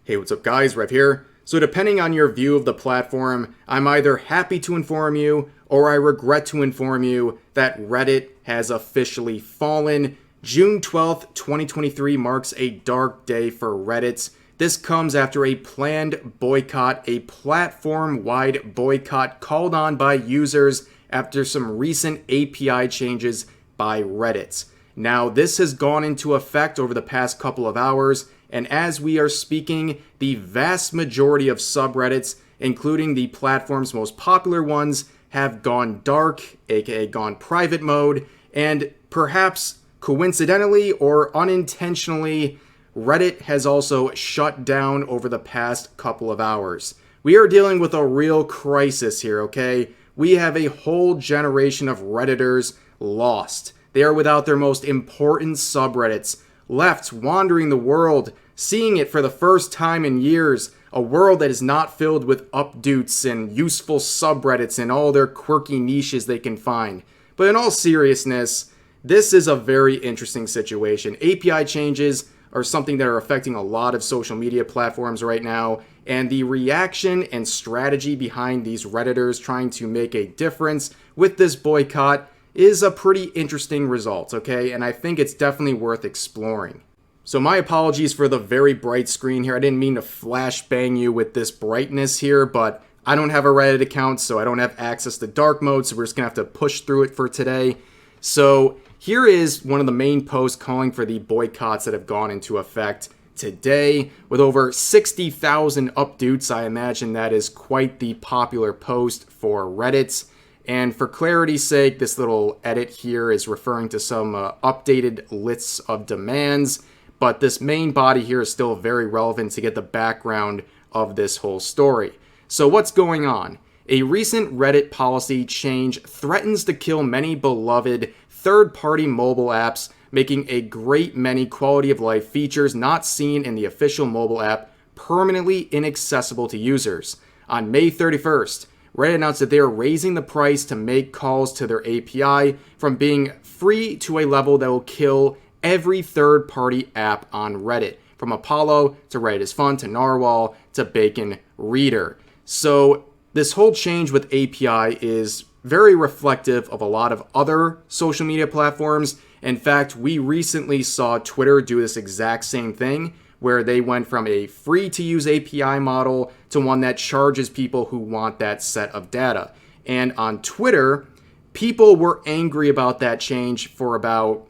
Hey, what's up guys, Rev here. So depending on your view of the platform, I'm either happy to inform you or I regret to inform you that Reddit has officially fallen. June 12th, 2023 marks a dark day for Reddit. This comes after a planned boycott, a platform-wide boycott called on by users after some recent API changes by Reddit. Now, this has gone into effect over the past couple of hours, and as we are speaking, the vast majority of subreddits, including the platform's most popular ones, have gone dark, aka gone private mode, and perhaps coincidentally or unintentionally, Reddit has also shut down over the past couple of hours. We are dealing with a real crisis here, okay? We have a whole generation of Redditors lost. They are without their most important subreddits, left wandering the world, seeing it for the first time in years, a world that is not filled with updates and useful subreddits and all their quirky niches they can find. But in all seriousness, this is a very interesting situation. API changes are something that are affecting a lot of social media platforms right now, and the reaction and strategy behind these Redditors trying to make a difference with this boycott is a pretty interesting result, okay? And I think it's definitely worth exploring. So my apologies for the very bright screen here. I didn't mean to flashbang you with this brightness here, but I don't have a Reddit account, so I don't have access to dark mode, so we're just gonna have to push through it for today. So here is one of the main posts calling for the boycotts that have gone into effect today. With over 60,000 updates, I imagine that is quite the popular post for Reddit. And for clarity's sake, this little edit here is referring to some updated lists of demands, but this main body here is still very relevant to get the background of this whole story. So what's going on? A recent Reddit policy change threatens to kill many beloved third-party mobile apps, making a great many quality of life features not seen in the official mobile app permanently inaccessible to users. On May 31st, Reddit announced that they are raising the price to make calls to their API from being free to a level that will kill every third-party app on Reddit, from Apollo to Reddit is Fun to Narwhal to Bacon Reader. So this whole change with API is very reflective of a lot of other social media platforms. In fact, we recently saw Twitter do this exact same thing, where they went from a free-to-use API model to one that charges people who want that set of data. And on Twitter, people were angry about that change for about,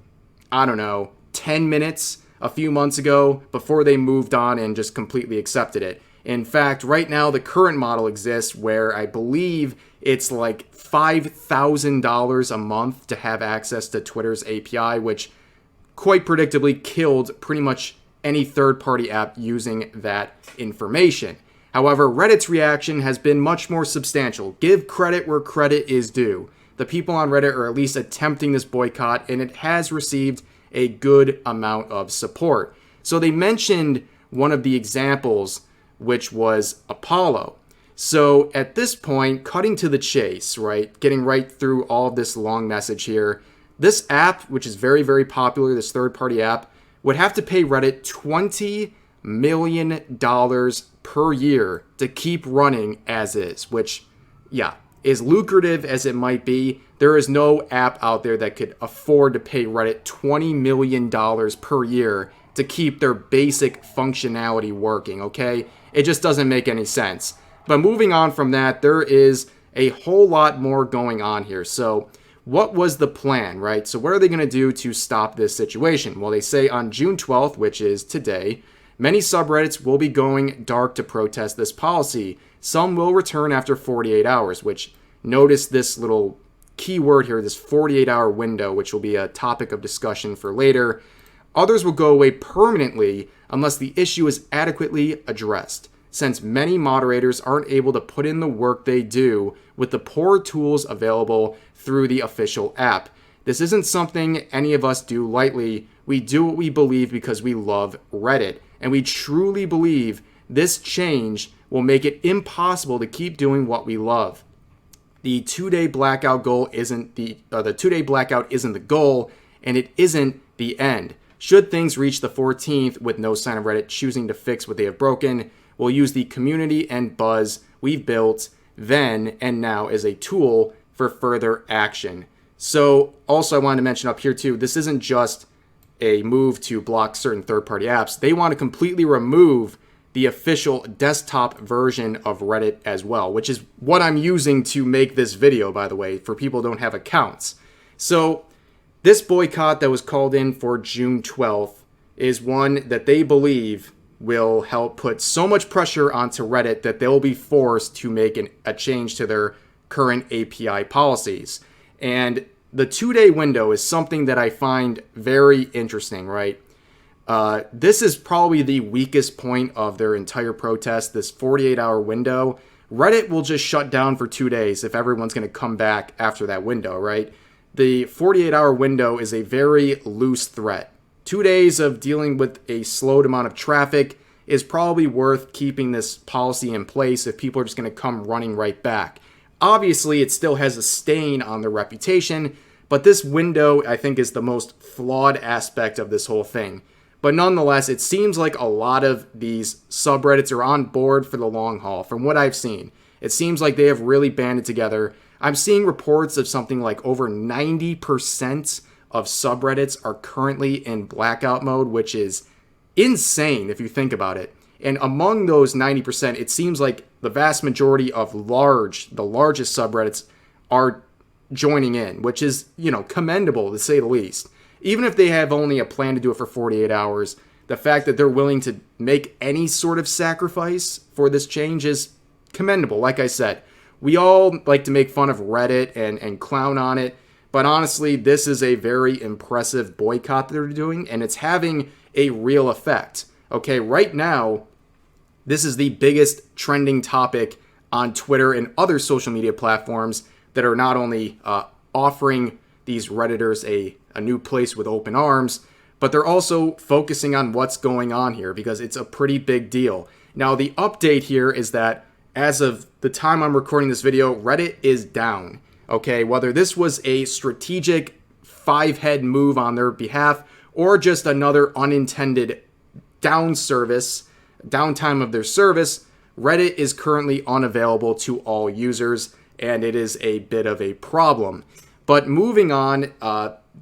10 minutes a few months ago before they moved on and just completely accepted it. In fact, right now, the current model exists where I believe it's like $5,000 a month to have access to Twitter's API, which quite predictably killed pretty much any third-party app using that information. However, Reddit's reaction has been much more substantial. Give credit where credit is due. The people on Reddit are at least attempting this boycott, and it has received a good amount of support. So they mentioned one of the examples, which was Apollo. So at this point, cutting to the chase, right, getting right through all of this long message here, this app, which is very, very popular, this third-party app, would have to pay Reddit $20 million per year to keep running as is, which, as lucrative as it might be, there is no app out there that could afford to pay Reddit $20 million per year to keep their basic functionality working, okay? It just doesn't make any sense. But moving on from that, there is a whole lot more going on here. So what was the plan, right? So what are they going to do to stop this situation? Well, they say on June 12th, which is today, many subreddits will be going dark to protest this policy. Some will return after 48 hours, which notice this little keyword here, this 48-hour window, which will be a topic of discussion for later. Others will go away permanently unless the issue is adequately addressed, since many moderators aren't able to put in the work they do with the poor tools available through the official app. This isn't something any of us do lightly. We do what we believe because we love Reddit, and we truly believe this change will make it impossible to keep doing what we love. The two-day blackout goal isn't the 2-day blackout isn't the goal, and it isn't the end. should things reach the 14th with no sign of Reddit choosing to fix what they have broken, we'll use the community and buzz we've built then and now as a tool for further action. So also I wanted to mention up here too, this isn't just a move to block certain third-party apps. They want to completely remove the official desktop version of Reddit as well, which is what I'm using to make this video, by the way, for people who don't have accounts. So this boycott that was called in for June 12th is one that they believe will help put so much pressure onto Reddit that they'll be forced to make a change to their current API policies. And the 2-day window is something that I find very interesting, right? This is probably the weakest point of their entire protest, this 48-hour window. Reddit will just shut down for 2 days if everyone's going to come back after that window, right? The 48-hour window is a very loose threat. 2 days of dealing with a slowed amount of traffic is probably worth keeping this policy in place if people are just going to come running right back. Obviously, it still has a stain on their reputation, but this window, I think, is the most flawed aspect of this whole thing. But nonetheless, it seems like a lot of these subreddits are on board for the long haul. From what I've seen, it seems like they have really banded together. I'm seeing reports of something like over 90% of subreddits are currently in blackout mode, which is insane if you think about it. And among those 90%, it seems like the vast majority of the largest subreddits are joining in, which is, commendable to say the least. Even if they have only a plan to do it for 48 hours, the fact that they're willing to make any sort of sacrifice for this change is commendable. Like I said, we all like to make fun of Reddit and clown on it, but honestly, this is a very impressive boycott that they're doing, and it's having a real effect. Okay, right now, this is the biggest trending topic on Twitter and other social media platforms that are not only offering these Redditors a new place with open arms, but they're also focusing on what's going on here because it's a pretty big deal. Now, the update here is that as of the time I'm recording this video, Reddit is down. Okay, whether this was a strategic five-head move on their behalf or just another unintended downtime of their service, Reddit is currently unavailable to all users, and it is a bit of a problem. But moving on,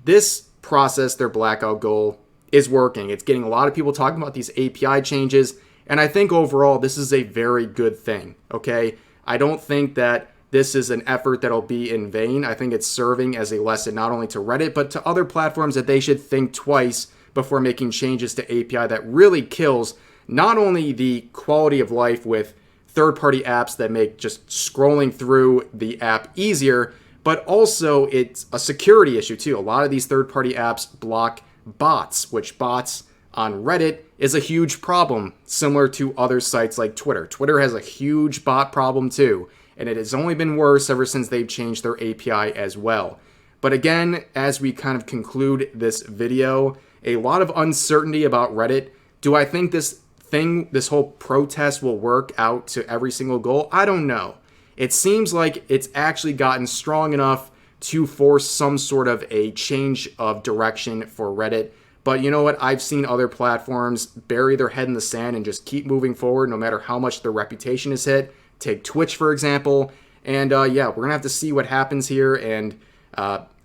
this process, their blackout goal, is working. It's getting a lot of people talking about these API changes, and I think overall this is a very good thing, okay? I don't think that this is an effort that'll be in vain. I think it's serving as a lesson not only to Reddit, but to other platforms that they should think twice before making changes to API that really kills not only the quality of life with third-party apps that make just scrolling through the app easier, but also it's a security issue too. A lot of these third-party apps block bots, which bots on Reddit is a huge problem, similar to other sites like Twitter. Twitter has a huge bot problem too, and it has only been worse ever since they've changed their API as well. But again, as we kind of conclude this video, a lot of uncertainty about Reddit. Do I think this whole protest will work out to every single goal? I don't know. It seems like it's actually gotten strong enough to force some sort of a change of direction for Reddit. But you know what? I've seen other platforms bury their head in the sand and just keep moving forward no matter how much their reputation is hit. Take Twitch, for example. And yeah, we're going to have to see what happens here. And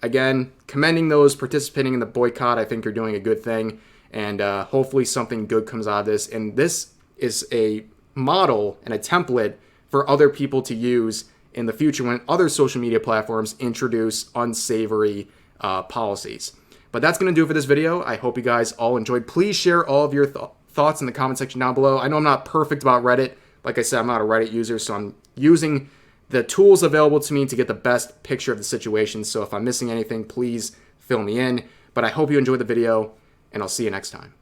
again, commending those participating in the boycott. I think you're doing a good thing. And hopefully something good comes out of this. And this is a model and a template for other people to use in the future when other social media platforms introduce unsavory policies. But that's going to do it for this video. I hope you guys all enjoyed. Please share all of your thoughts in the comment section down below. I know I'm not perfect about Reddit. Like I said, I'm not a Reddit user, so I'm using the tools available to me to get the best picture of the situation. So if I'm missing anything, please fill me in. But I hope you enjoyed the video, and I'll see you next time.